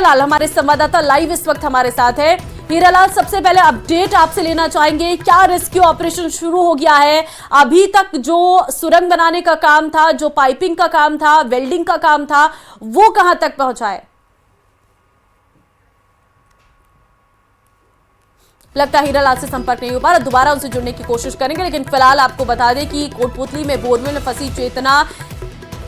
हीरालाल हमारे संवाददाता लाइव इस वक्त हमारे साथ है। हीरालाल, सबसे पहले अपडेट आपसे लेना चाहेंगे, क्या रेस्क्यू ऑपरेशन शुरू हो गया है? अभी तक जो सुरंग बनाने का काम था, जो पाइपिंग का काम था, वेल्डिंग का काम था, वो कहां तक पहुंचा है? लगता है हीरालाल से संपर्क नहीं हो पा रहा, दोबारा उनसे जुड़ने की कोशिश करेंगे। लेकिन फिलहाल आपको बता दें कि कोटपुतली में बोरवेल में फंसी चेतना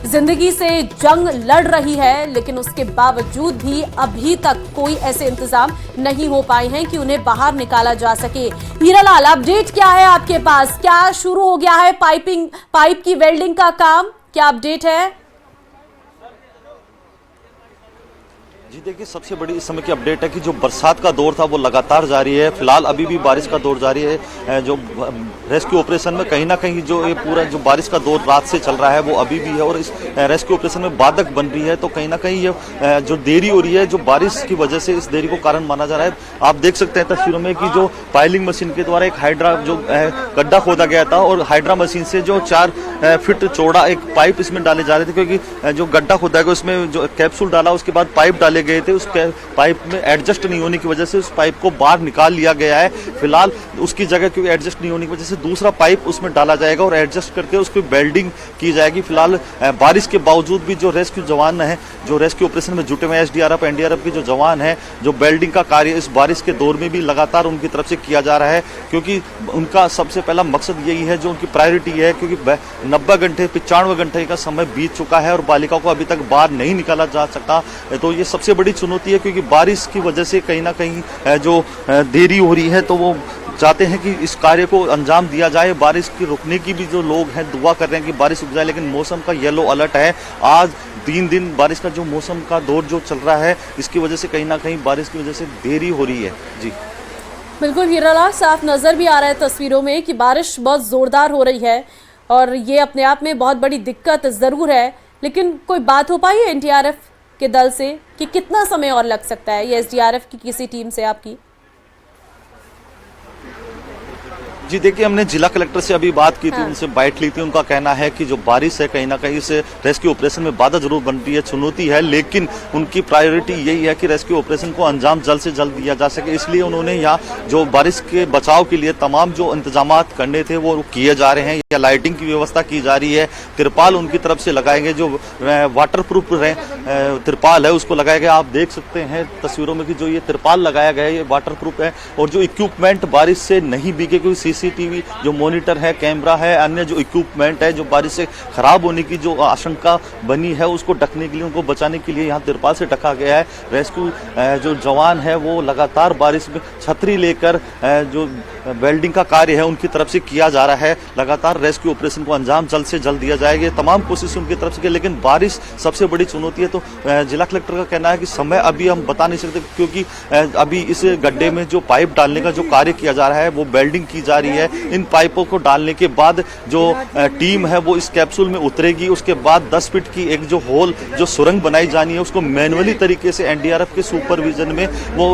जिंदगी से जंग लड़ रही है, लेकिन उसके बावजूद भी अभी तक कोई ऐसे इंतजाम नहीं हो पाए हैं कि उन्हें बाहर निकाला जा सके। हीरालाल, अपडेट क्या है आपके पास? क्या शुरू हो गया है पाइप की वेल्डिंग का काम? क्या अपडेट है? जी देखिए, सबसे बड़ी इस समय की अपडेट है कि जो बरसात का दौर था वो लगातार जारी है। फिलहाल अभी भी बारिश का दौर जारी है। जो रेस्क्यू ऑपरेशन में कहीं ना कहीं जो ये पूरा जो बारिश का दौर रात से चल रहा है वो अभी भी है और इस रेस्क्यू ऑपरेशन में बाधक बन रही है। तो कहीं ना कहीं ये जो देरी हो रही है, जो बारिश की वजह से इस देरी को कारण माना जा रहा है। आप देख सकते हैं तस्वीरों में कि जो पाइलिंग मशीन के द्वारा एक हाइड्रा जो गड्ढा खोदा गया था और हाइड्रा मशीन से जो 4 फीट चौड़ा एक पाइप इसमें डाले जा रहे थे, क्योंकि जो गड्ढा खोदा गया उसमें जो कैप्सूल डाला उसके बाद पाइप डाले गए थे, उस पाइप में एडजस्ट नहीं होने की वजह से उस पाइप को बाहर निकाल लिया गया है। फिलहाल उसकी जगह क्योंकि एडजस्ट नहीं होने की वजह से दूसरा पाइप उसमें डाला जाएगा और एडजस्ट करके उसकी वेल्डिंग की जाएगी। फिलहाल बारिश के बावजूद भी जो रेस्क्यू जवान है, जो रेस्क्यू ऑपरेशन में जुटे हुए एसडीआरएफ एनडीआरएफ के जो जवान है, जो वेल्डिंग का कार्य इस बारिश के दौर में भी लगातार उनकी तरफ से किया जा रहा है, क्योंकि उनका सबसे पहला मकसद यही है, जो उनकी प्रायोरिटी है, क्योंकि 90 घंटे 95 घंटे का समय बीत चुका है और बालिका को अभी तक बाहर नहीं निकाला जा सका। तो ये सबसे बड़ी चुनौती है, क्योंकि बारिश की वजह से कहीं ना कहीं जो देरी हो रही है, तो वो चाहते हैं कि इस कार्य को अंजाम दिया जाए। बारिश की रुकने की भी जो लोग हैं दुआ कर रहे हैं कि बारिश रुक जाए, लेकिन मौसम का येलो अलर्ट है। आज 3 दिन बारिश का जो मौसम का दौर जो चल रहा है, इसकी वजह से कहीं ना कहीं बारिश की वजह से देरी हो रही है। जी बिल्कुल हीरालाल, साफ नजर भी आ रहा है तस्वीरों में कि बारिश बहुत जोरदार हो रही है और ये अपने आप में बहुत बड़ी दिक्कत जरूर है। लेकिन कोई बात हो पाई है एनडीआरएफ के दल से कि कितना समय और लग सकता है, ये एसडीआरएफ की किसी टीम से आपकी? जी देखिए, हमने जिला कलेक्टर से अभी बात की थी, उनसे बाइट ली थी। उनका कहना है कि जो बारिश है कहीं ना कहीं से रेस्क्यू ऑपरेशन में बाधा जरूर बन रही है, चुनौती है, लेकिन उनकी प्रायोरिटी यही है कि रेस्क्यू ऑपरेशन को अंजाम जल्द से जल्द दिया जा सके। इसलिए उन्होंने यहाँ जो बारिश के बचाव के लिए तमाम जो इंतजाम करने थे वो किए जा रहे हैं। या लाइटिंग की व्यवस्था की जा रही है, तिरपाल उनकी तरफ से लगाएंगे, जो वाटर प्रूफ तिरपाल है उसको लगाया गया। आप देख सकते हैं तस्वीरों में कि जो ये तिरपाल लगाया गया है ये वाटर प्रूफ है और जो इक्विपमेंट बारिश से नहीं भीगे, क्योंकि सीसीटीवी जो मॉनिटर है, कैमरा है, अन्य जो इक्विपमेंट है जो बारिश से खराब होने की जो आशंका बनी है उसको ढकने के लिए, उनको बचाने के लिए यहाँ तिरपाल से ढका गया है। रेस्क्यू जो जवान है वो लगातार बारिश में छतरी लेकर जो वेल्डिंग का कार्य है उनकी तरफ से किया जा रहा है। लगातार रेस्क्यू ऑपरेशन को अंजाम जल्द से जल्द दिया जाएगा, ये तमाम कोशिश उनकी तरफ से की, लेकिन बारिश सबसे बड़ी चुनौती है। तो जिला कलेक्टर का कहना है कि समय अभी हम बता नहीं सकते, क्योंकि अभी इस गड्ढे में जो पाइप डालने का जो कार्य किया जा रहा है वो वेल्डिंग की जा रही है। इन पाइपों को डालने के बाद जो टीम है वो इस कैप्सूल में उतरेगी, उसके बाद 10 फीट की एक जो होल जो सुरंग बनाई जानी है उसको मैनुअली तरीके से एनडीआरएफ के सुपरविजन में वो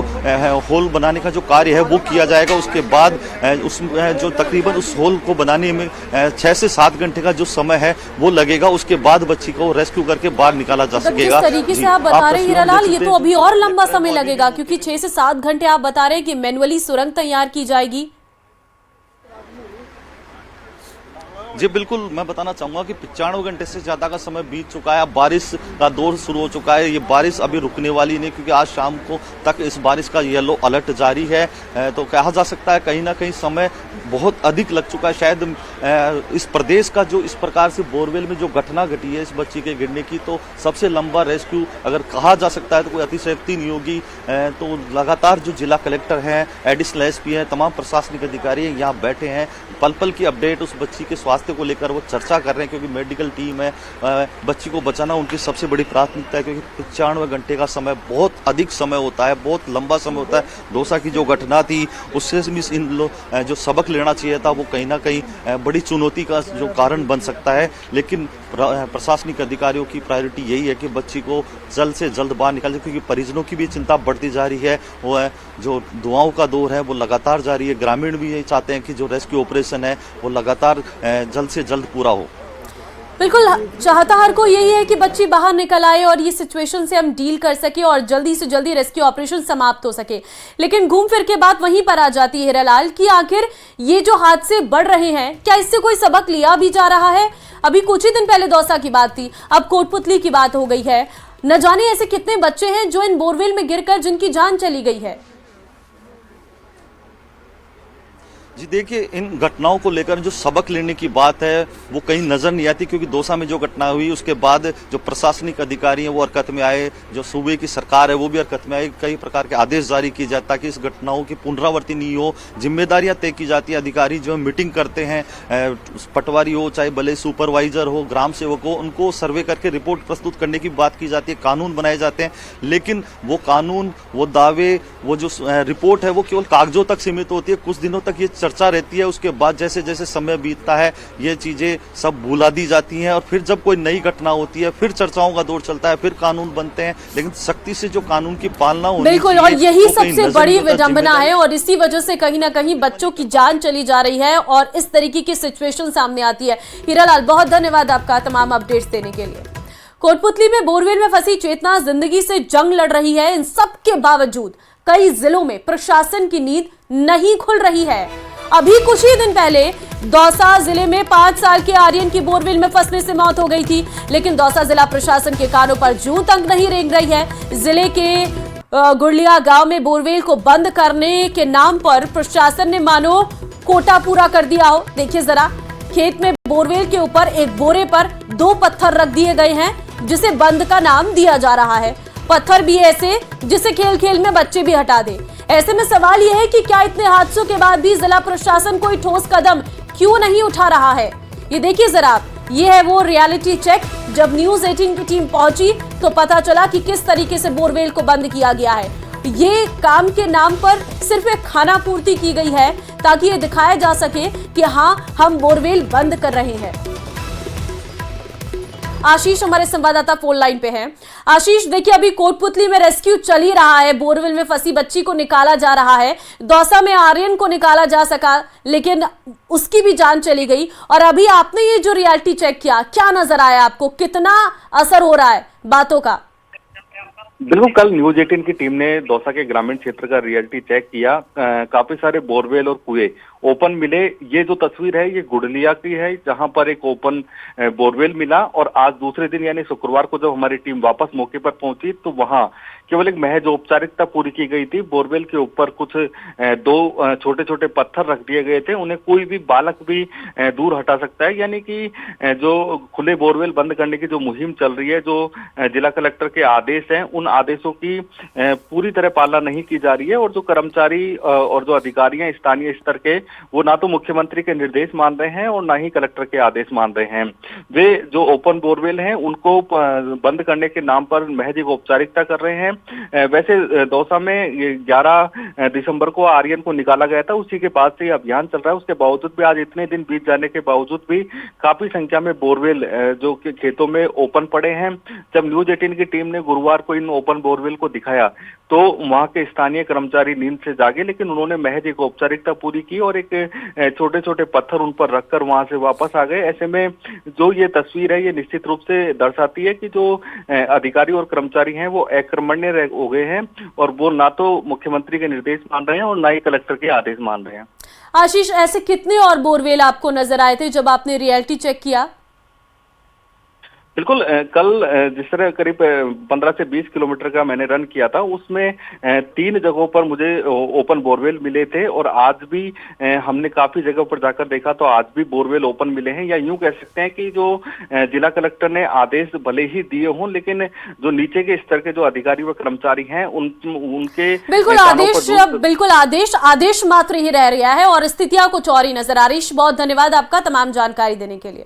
होल बनाने का जो कार्य है वो किया जाएगा। उसके बाद उसमें जो तकरीबन उस होल को बनाने में 6 से 7 घंटे का जो समय है वो लगेगा। उसके बाद बच्ची को रेस्क्यू करके बाहर निकाला जा सकेगा। जिस तरीके से आप बता रहे हैं हीरालाल, ये तो अभी और लंबा समय लगेगा, क्योंकि 6 से 7 घंटे आप बता रहे हैं कि मैनुअली सुरंग तैयार की जाएगी। जी बिल्कुल, मैं बताना चाहूंगा कि 95 घंटे से ज्यादा का समय बीत चुका है। अब बारिश का दौर शुरू हो चुका है। ये बारिश अभी रुकने वाली नहीं, क्योंकि आज शाम को तक इस बारिश का येलो अलर्ट जारी है। तो कहा जा सकता है कहीं ना कहीं समय बहुत अधिक लग चुका है। शायद इस प्रदेश का जो इस प्रकार से बोरवेल में जो घटना घटी है इस बच्ची के गिरने की, तो सबसे लंबा रेस्क्यू अगर कहा जा सकता है तो कोई अतिशयोक्ति नहीं होगी। तो लगातार जो जिला कलेक्टर हैं, एडिशनल एसपी हैं, तमाम प्रशासनिक अधिकारी हैं यहाँ बैठे हैं, पल पल की अपडेट उस बच्ची के स्वास्थ्य को लेकर वो चर्चा कर रहे हैं, क्योंकि मेडिकल टीम है, बच्ची को बचाना उनकी सबसे बड़ी प्राथमिकता है। क्योंकि 95 घंटे का समय बहुत अधिक समय होता है, बहुत लंबा समय होता है। दौसा की जो घटना थी उससे भी इन जो सबक लेना चाहिए था, वो कहीं ना कहीं बड़ी चुनौती का जो कारण बन सकता है। लेकिन प्रशासनिक अधिकारियों की प्रायोरिटी यही है कि बच्ची को जल्द से जल्द बाहर निकाले, क्योंकि परिजनों की भी चिंता बढ़ती जा रही है। वो है जो दुआओं का दौर है वो लगातार जारी है। ग्रामीण भी यही चाहते हैं कि जो रेस्क्यू ऑपरेशन है वो लगातार जल्द से जल्द पूरा हो। बिल्कुल, चाहता हर को यही है कि बच्ची बाहर निकल आए और ये सिचुएशन से हम डील कर सके और जल्दी से जल्दी रेस्क्यू ऑपरेशन समाप्त हो सके। लेकिन घूम फिर के बात वहीं पर आ जाती है हीरालाल कि आखिर ये जो हादसे बढ़ रहे हैं, क्या इससे कोई सबक लिया भी जा रहा है? अभी कुछ ही दिन पहले दौसा की बात थी, अब कोटपुतली की बात हो गई है। न जाने ऐसे कितने बच्चे हैं जो इन बोरवेल में गिरकर जिनकी जान चली गई है। जी देखिए, इन घटनाओं को लेकर जो सबक लेने की बात है वो कहीं नजर नहीं आती, क्योंकि दौसा में जो घटना हुई उसके बाद जो प्रशासनिक अधिकारी हैं वो हरकत में आए, जो सूबे की सरकार है वो भी हरकत में आई, कई प्रकार के आदेश जारी किए जाए ताकि इस घटनाओं की पुनरावृत्ति नहीं हो। जिम्मेदारियां तय की जाती है, अधिकारी जो मीटिंग करते हैं, पटवारी हो चाहे भले सुपरवाइजर हो, ग्राम सेवक हो, उनको सर्वे करके रिपोर्ट प्रस्तुत करने की बात की जाती है, कानून बनाए जाते हैं। लेकिन वो कानून, वो दावे, वो जो रिपोर्ट है वो केवल कागजों तक सीमित होती है, कुछ दिनों तक ये चर्चा रहती है। उसके बाद जैसे जैसे समय बीतता है ये चीजें सब भुला दी जाती हैं और फिर जब कोई नई घटना होती है फिर चर्चाओं का दौर चलता है, फिर कानून बनते हैं, लेकिन सख्ती से जो कानून की पालना होनी बिल्कुल, और यही सबसे बड़ी विडंबना है और इसी वजह से कहीं ना कहीं बच्चों की जान चली जा रही है और इस तरीके की सिचुएशन सामने आती है। हीरालाल, बहुत धन्यवाद आपका तमाम अपडेट्स देने के लिए। कोटपुतली में बोरवेल में फंसी चेतना जिंदगी से जंग लड़ रही है। इन सब के बावजूद कई जिलों में प्रशासन की नींद नहीं खुल रही है। अभी कुछ ही दिन पहले दौसा जिले में 5 साल के आर्यन की बोरवेल में फंसने से मौत हो गई थी, लेकिन दौसा जिला प्रशासन के कानों पर जूं तक नहीं रेंग रही है। जिले के गुड़लिया गांव में बोरवेल को बंद करने के नाम पर प्रशासन ने मानो कोटा पूरा कर दिया हो। देखिए जरा, खेत में बोरवेल के ऊपर एक बोरे पर 2 पत्थर रख दिए गए हैं जिसे बंद का नाम दिया जा रहा है। पत्थर भी ऐसे जिसे खेल खेल में बच्चे भी हटा दे। ऐसे में सवाल यह है कि क्या इतने हादसों के बाद भी जिला प्रशासन कोई ठोस कदम क्यों नहीं उठा रहा है? ये देखिए जरा, ये है वो रियलिटी चेक। जब न्यूज़ 18 की टीम पहुंची तो पता चला कि किस तरीके से बोरवेल को बंद किया गया है। ये काम के नाम पर सिर्फ एक खाना पूर्ति की गई है ताकि ये दिखाया जा सके कि हाँ, हम बोरवेल बंद कर रहे हैं। आशीष हमारे संवाददाता फोन लाइन पे हैं। आशीष, देखिए अभी कोटपुतली में रेस्क्यू चल ही रहा है, बोरवेल में फंसी बच्ची को निकाला जा रहा है। दौसा में आर्यन को निकाला जा सका लेकिन उसकी भी जान चली गई। और अभी आपने ये जो रियलिटी चेक किया, क्या नजर आया आपको? कितना असर हो रहा है बातों का? बिल्कुल, कल न्यूज 18 की टीम ने दौसा के ग्रामीण क्षेत्र का रियलिटी चेक किया। काफी सारे बोरवेल और कुएं ओपन मिले। ये जो तस्वीर है ये गुड़लिया की है, जहां पर एक ओपन बोरवेल मिला। और आज दूसरे दिन यानी शुक्रवार को जब हमारी टीम वापस मौके पर पहुंची तो वहां केवल एक महज औपचारिकता पूरी की गई थी। बोरवेल के ऊपर कुछ 2 छोटे छोटे पत्थर रख दिए गए थे, उन्हें कोई भी बालक भी दूर हटा सकता है। यानी कि जो खुले बोरवेल बंद करने की जो मुहिम चल रही है, जो जिला कलेक्टर के आदेश हैं, उन आदेशों की पूरी तरह पालना नहीं की जा रही है। और जो कर्मचारी और जो अधिकारी हैं स्थानीय स्तर के, वो ना तो मुख्यमंत्री के निर्देश मान रहे हैं और ना ही कलेक्टर के आदेश मान रहे हैं। वे जो ओपन बोरवेल हैं उनको बंद करने के नाम पर महज एक औपचारिकता कर रहे हैं। वैसे दौसा में 11 दिसंबर को आर्यन को निकाला गया था, उसी के बाद से अभियान चल रहा है। उसके बावजूद भी आज इतने दिन बीत जाने के बावजूद भी काफी संख्या में बोरवेल जो खेतों में ओपन पड़े हैं। जब न्यूज 18 की टीम ने गुरुवार को इन ओपन बोरवेल को दिखाया तो वहां के स्थानीय कर्मचारी नींद से जागे, लेकिन उन्होंने महज एक औपचारिकता पूरी की और एक छोटे छोटे पत्थर उन पर रखकर वहां से वापस आ गए। ऐसे में जो ये तस्वीर है ये निश्चित रूप से दर्शाती है कि जो अधिकारी और कर्मचारी हैं वो अकर्मण्य हो गए हैं और वो ना तो मुख्यमंत्री के निर्देश मान रहे हैं और ना ही कलेक्टर के आदेश मान रहे हैं। आशीष, ऐसे कितने और बोरवेल आपको नजर आए थे जब आपने रियलिटी चेक किया? बिल्कुल, कल जिस तरह करीब 15 से 20 किलोमीटर का मैंने रन किया था, उसमें 3 जगहों पर मुझे ओपन बोरवेल मिले थे। और आज भी हमने काफी जगह पर जाकर देखा तो आज भी बोरवेल ओपन मिले हैं। या यूं कह सकते हैं कि जो जिला कलेक्टर ने आदेश भले ही दिए हों, लेकिन जो नीचे के स्तर के जो अधिकारी व कर्मचारी हैं उनके बिल्कुल आदेश मात्र ही रह रहा है और स्थितियां कुछ और ही नजर आ रही है। बहुत धन्यवाद आपका तमाम जानकारी देने के लिए।